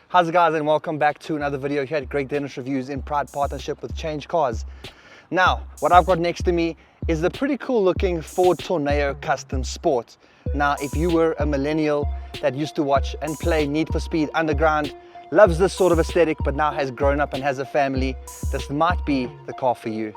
How's it guys, and welcome back to another video here at Greg Dennis Reviews in proud partnership with Change Cars. Now, what I've got next to me is the pretty cool looking Ford Tourneo Custom Sport. Now, if you were a millennial that used to watch and play Need for Speed Underground, loves this sort of aesthetic, but now has grown up and has a family, this might be the car for you.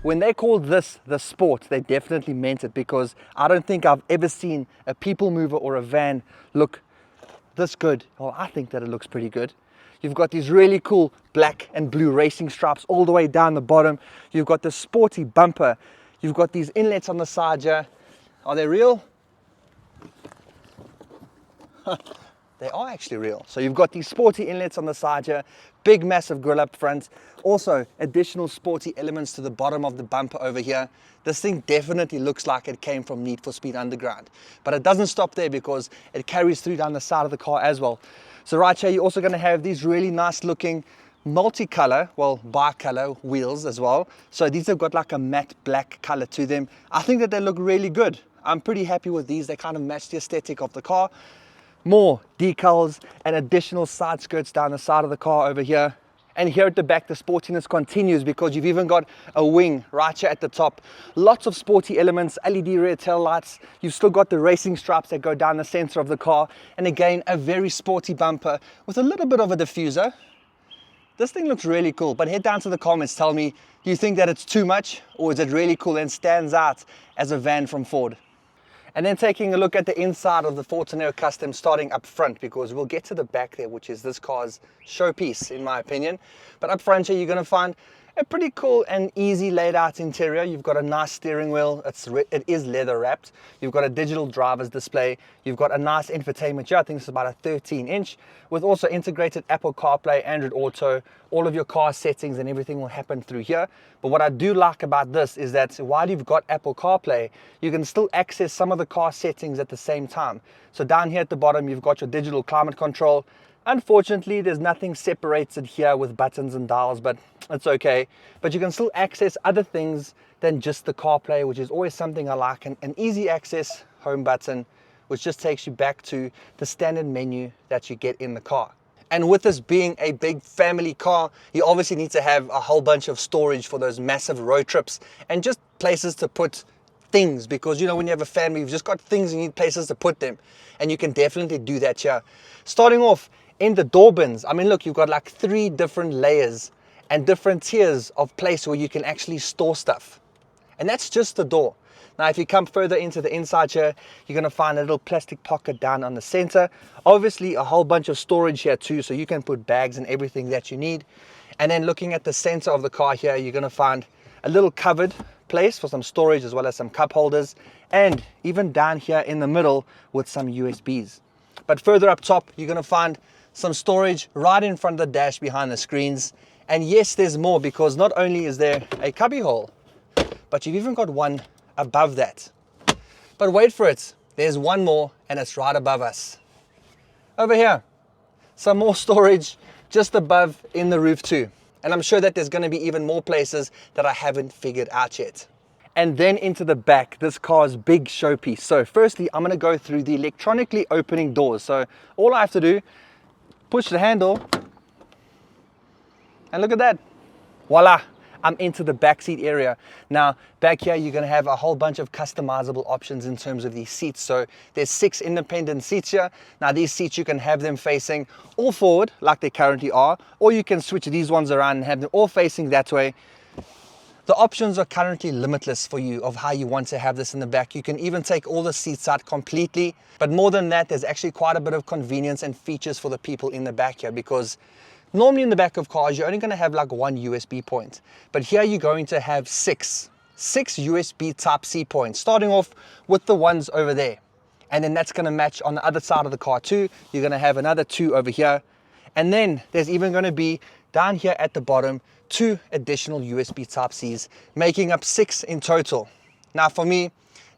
When they called this the Sport, they definitely meant it, because I don't think I've ever seen a people mover or a van look this good. Well, I think that it looks pretty good. You've got these really cool black and blue racing stripes all the way down the bottom. You've got the sporty bumper. You've got these inlets on the side here. Are they real? They are actually real. So you've got these sporty inlets on the side here, big massive grille up front, also additional sporty elements to the bottom of the bumper over here. This thing definitely looks like it came from Need for Speed Underground, but it doesn't stop there because it carries through down the side of the car as well. So right here, you're also going to have these really nice looking multicolor, well, bicolor wheels as well. So these have got like a matte black color to them. I think that they look really good. I'm pretty happy with these. They kind of match the aesthetic of the car. More decals and additional side skirts down the side of the car over here. And here at the back, the sportiness continues because you've even got a wing right here at the top. Lots of sporty elements, LED rear tail lights. You've still got the racing stripes that go down the center of the car. And again, a very sporty bumper with a little bit of a diffuser. This thing looks really cool, but head down to the comments. Tell me, do you think that it's too much, or is it really cool and stands out as a van from Ford? And then taking a look at the inside of the Ford Tourneo Custom, starting up front, because we'll get to the back there, which is this car's showpiece in my opinion. But up front here, you're going to find a pretty cool and easy laid out interior. You've got a nice steering wheel. It is leather wrapped. You've got a digital driver's display. You've got a nice infotainment here. I think it's about a 13-inch with also integrated Apple CarPlay, Android Auto. All of your car settings and everything will happen through here. But what I do like about this is that while you've got Apple CarPlay, you can still access some of the car settings at the same time. So down here at the bottom, you've got your digital climate control. Unfortunately, there's nothing separated here with buttons and dials, but it's okay. But you can still access other things than just the CarPlay, which is always something I like. An easy access home button, which just takes you back to the standard menu that you get in the car. And with this being a big family car, you obviously need to have a whole bunch of storage for those massive road trips and just places to put things, because you know, when you have a family, you've just got things, you need places to put them, and you can definitely do that here. Starting off in the door bins, I mean, look, you've got like 3 different layers and different tiers of place where you can actually store stuff, and that's just the door. Now, if you come further into the inside here, you're going to find a little plastic pocket down on the center. Obviously, a whole bunch of storage here too, so you can put bags and everything that you need. And then looking at the center of the car here, you're going to find a little covered place for some storage as well as some cup holders, and even down here in the middle with some USBs. But further up top, you're going to find some storage right in front of the dash behind the screens. And yes, there's more, because not only is there a cubby hole, but you've even got one above that. But wait for it, there's one more, and it's right above us. Over here, some more storage just above in the roof too. And I'm sure that there's going to be even more places that I haven't figured out yet. And then into the back, this car's big showpiece. So firstly, I'm going to go through the electronically opening doors. So all I have to do, push the handle, and look at that. Voila, I'm into the back seat area. Now, back here, you're going to have a whole bunch of customizable options in terms of these seats. So there's 6 independent seats here. Now, these seats, you can have them facing all forward like they currently are, or you can switch these ones around and have them all facing that way. The options are currently limitless for you of how you want to have this in the back. You can even take all the seats out completely. But more than that, there's actually quite a bit of convenience and features for the people in the back here, because normally in the back of cars, you're only going to have like 1 USB point. But here you're going to have 6 USB Type-C points, starting off with the ones over there. And then that's going to match on the other side of the car too. You're going to have another 2 over here. And then there's even going to be down here at the bottom 2 additional USB Type-Cs, making up 6 in total. Now for me,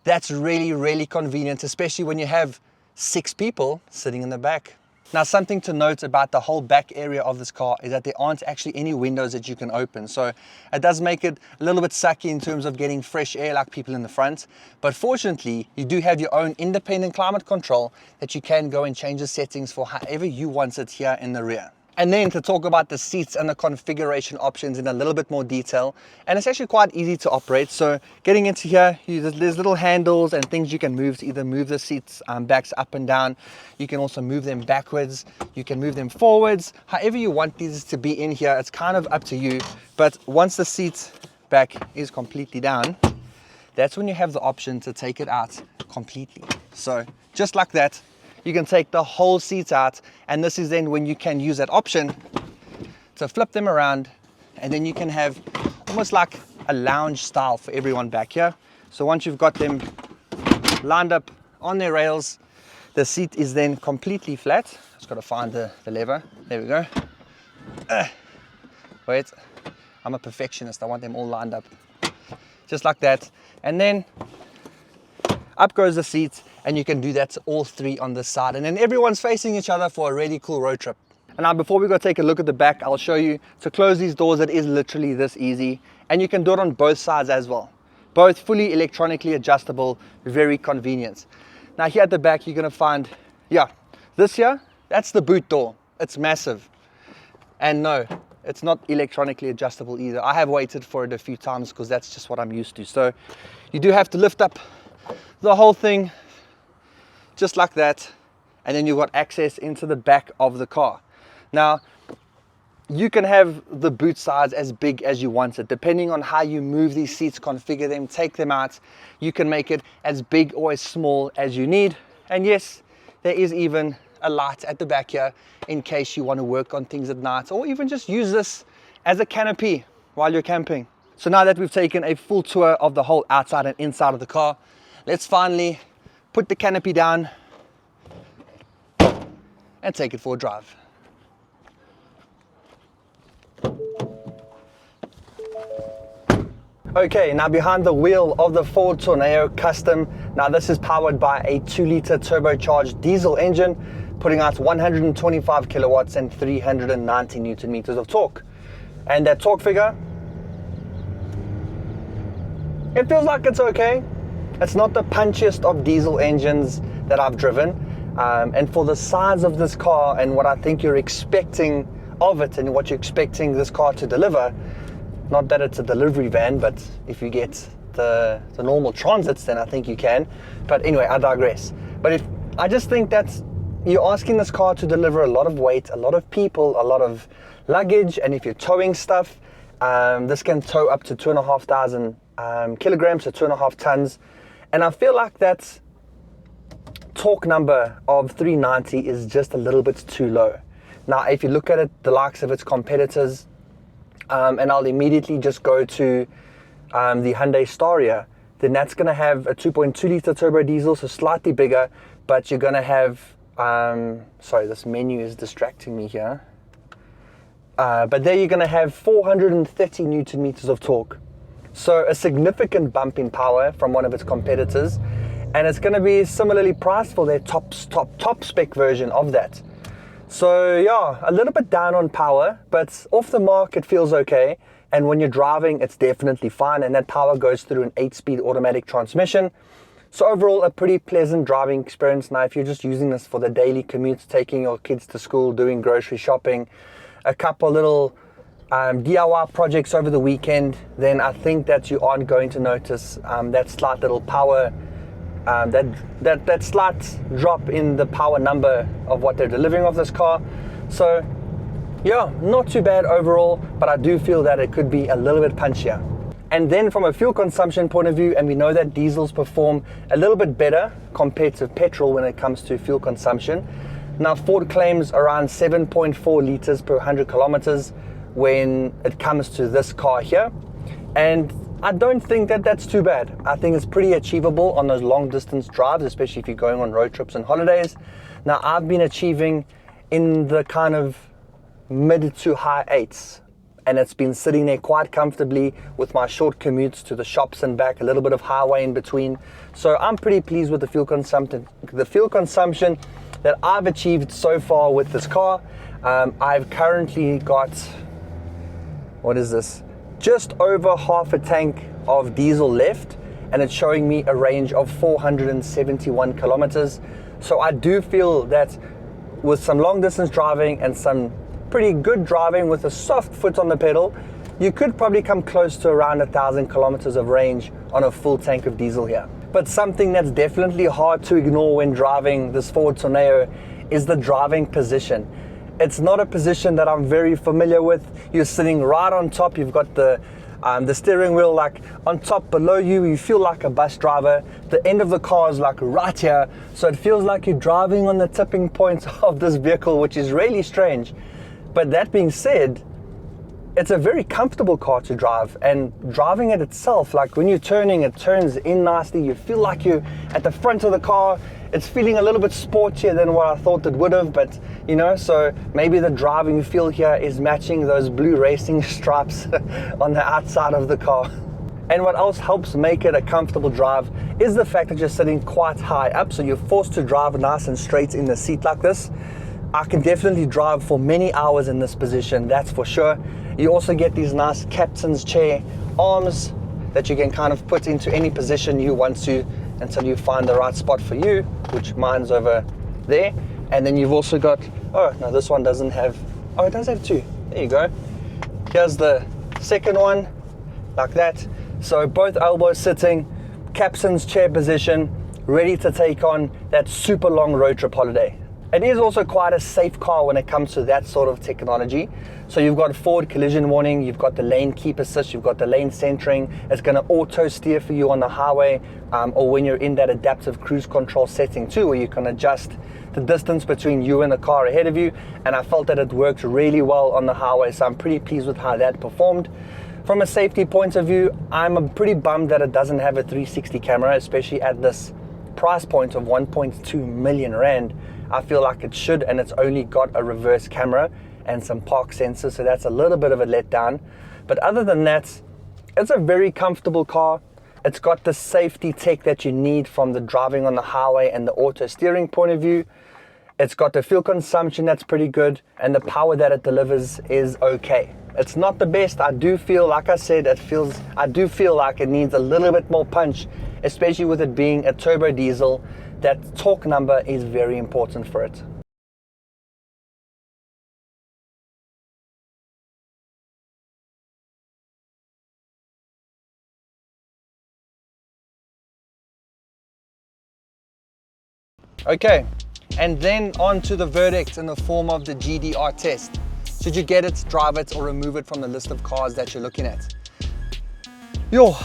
that's really convenient, especially when you have 6 people sitting in the back. Now, something to note about the whole back area of this car is that there aren't actually any windows that you can open. So it does make it a little bit sucky in terms of getting fresh air like people in the front. But fortunately, you do have your own independent climate control that you can go and change the settings for however you want it here in the rear. And then to talk about the seats and the configuration options in a little bit more detail, and it's actually quite easy to operate. So getting into here, there's little handles and things you can move to either move the seats backs up and down. You can also move them backwards. You can move them forwards. However you want these to be in here, it's kind of up to you. But once the seat back is completely down, that's when you have the option to take it out completely. So just like that, you can take the whole seat out, and this is then when you can use that option to flip them around, and then you can have almost like a lounge style for everyone back here. So once you've got them lined up on their rails, the seat is then completely flat. Just got to find the lever. There we go. Wait, I'm a perfectionist. I want them all lined up. Just like that. And then up goes the seat, and you can do that to all 3 on this side. And then everyone's facing each other for a really cool road trip. And now before we go take a look at the back, I'll show you to close these doors. It is literally this easy. And you can do it on both sides as well. Both fully electronically adjustable, very convenient. Now here at the back, you're gonna find, this here, that's the boot door. It's massive. And no, it's not electronically adjustable either. I have waited for it a few times because that's just what I'm used to. So you do have to lift up the whole thing just like that, and then you've got access into the back of the car. Now you can have the boot size as big as you want it, depending on how you move these seats, configure them, take them out. You can make it as big or as small as you need. And yes, there is even a light at the back here in case you want to work on things at night, or even just use this as a canopy while you're camping. So now that we've taken a full tour of the whole outside and inside of the car, let's finally put the canopy down and take it for a drive. Okay, now behind the wheel of the Ford Tourneo Custom. Now this is powered by a 2-liter turbocharged diesel engine, putting out 125 kilowatts and 390 Newton meters of torque. And that torque figure, it feels like it's okay. It's not the punchiest of diesel engines that I've driven. And for the size of this car and what I think you're expecting of it and what you're expecting this car to deliver, not that it's a delivery van, but if you get the normal transits, then I think you can. But anyway, I digress. But I just think that you're asking this car to deliver a lot of weight, a lot of people, a lot of luggage, and if you're towing stuff, this can tow up to 2,500 kilograms, so 2.5 tons. And I feel like that torque number of 390 is just a little bit too low. Now, if you look at it, the likes of its competitors, and I'll immediately just go to the Hyundai Staria, then that's going to have a 2.2 liter turbo diesel, so slightly bigger, but you're going to have, sorry, this menu is distracting me here. But there you're going to have 430 Newton meters of torque. So a significant bump in power from one of its competitors, and it's going to be similarly priced for their top spec version of that. So yeah, a little bit down on power, but off the mark it feels okay. And when you're driving, it's definitely fine, and that power goes through an 8-speed automatic transmission. So overall, a pretty pleasant driving experience. Now, if you're just using this for the daily commute, taking your kids to school, doing grocery shopping, a couple little DIY projects over the weekend, then I think that you aren't going to notice that slight little power, that slight drop in the power number of what they're delivering of this car. So yeah, not too bad overall, but I do feel that it could be a little bit punchier. And then from a fuel consumption point of view, and we know that diesels perform a little bit better compared to petrol when it comes to fuel consumption. Now, Ford claims around 7.4 liters per 100 kilometers when it comes to this car here. And I don't think that that's too bad. I think it's pretty achievable on those long distance drives, especially if you're going on road trips and holidays. Now, I've been achieving in the kind of mid to high 8s. And it's been sitting there quite comfortably with my short commutes to the shops and back, a little bit of highway in between. So I'm pretty pleased with the fuel consumption that I've achieved so far with this car. I've currently got, what is this? Just over half a tank of diesel left, and it's showing me a range of 471 kilometers. So I do feel that with some long distance driving and some pretty good driving with a soft foot on the pedal, you could probably come close to around 1,000 kilometers of range on a full tank of diesel here. But something that's definitely hard to ignore when driving this Ford Tourneo is the driving position. It's not a position that I'm very familiar with. You're sitting right on top, you've got the steering wheel like on top below you. You feel like a bus driver. The end of the car is like right here, so it feels like you're driving on the tipping point of this vehicle, which is really strange. But that being said, it's a very comfortable car to drive, and driving it itself, like when you're turning, it turns in nicely. You feel like you're at the front of the car. It's feeling a little bit sportier than what I thought it would have, but you know, so maybe the driving feel here is matching those blue racing stripes on the outside of the car. And what else helps make it a comfortable drive is the fact that you're sitting quite high up, so you're forced to drive nice and straight in the seat like this. I can definitely drive for many hours in this position, that's for sure. You also get these nice captain's chair arms that you can kind of put into any position you want to until you find the right spot for you, which mine's over there. And then you've also got, oh no, this one doesn't have, oh, it does have two. There you go. Here's the second one, like that. So both elbows sitting, captain's chair position, ready to take on that super long road trip holiday. It is also quite a safe car when it comes to that sort of technology. So you've got forward collision warning, you've got the lane keep assist, you've got the lane centering. It's going to auto steer for you on the highway, or when you're in that adaptive cruise control setting too, where you can adjust the distance between you and the car ahead of you. And I felt that it worked really well on the highway, so I'm pretty pleased with how that performed. From a safety point of view, I'm pretty bummed that it doesn't have a 360 camera, especially at this price point of 1.2 million rand. I feel like it should, and it's only got a reverse camera and some park sensors, so that's a little bit of a letdown. But other than that, it's a very comfortable car. It's got the safety tech that you need from the driving on the highway and the auto steering point of view. It's got the fuel consumption that's pretty good, and the power that it delivers is okay. It's not the best. I do feel, like I said, I do feel like it needs a little bit more punch, especially with it being a turbo diesel. That torque number is very important for it. Okay, and then on to the verdict in the form of the GDR test. Should you get it, drive it, or remove it from the list of cars that you're looking at? Now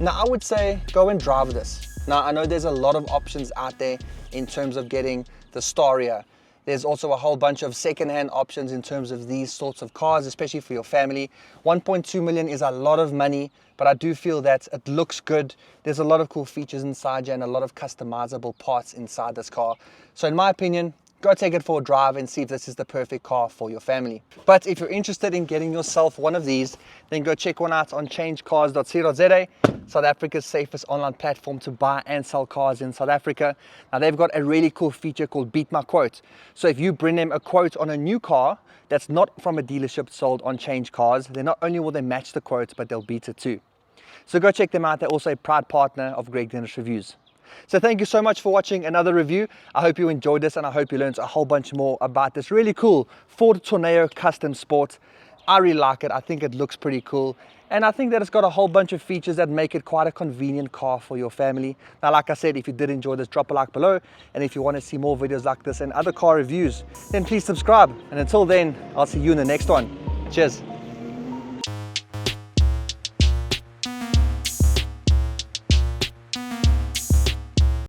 I would say go and drive this. Now I know there's a lot of options out there in terms of getting the Staria. There's also a whole bunch of second-hand options in terms of these sorts of cars, especially for your family. 1.2 million is a lot of money, but I do feel that it looks good. There's a lot of cool features inside you and a lot of customizable parts inside this car. So in my opinion, go take it for a drive and see if this is the perfect car for your family. But if you're interested in getting yourself one of these, then go check one out on changecars.co.za, South Africa's safest online platform to buy and sell cars in South Africa. Now they've got a really cool feature called Beat My Quote. So if you bring them a quote on a new car that's not from a dealership sold on Change Cars, then not only will they match the quote, but they'll beat it too. So go check them out. They're also a proud partner of Greg Dennis Reviews. So thank you so much for watching another review. I hope you enjoyed this, and I hope you learned a whole bunch more about this really cool Ford Tourneo Custom Sport. I really like it. I think it looks pretty cool. And I think that it's got a whole bunch of features that make it quite a convenient car for your family. Now, like I said, if you did enjoy this, drop a like below. And if you want to see more videos like this and other car reviews, then please subscribe. And until then, I'll see you in the next one. Cheers.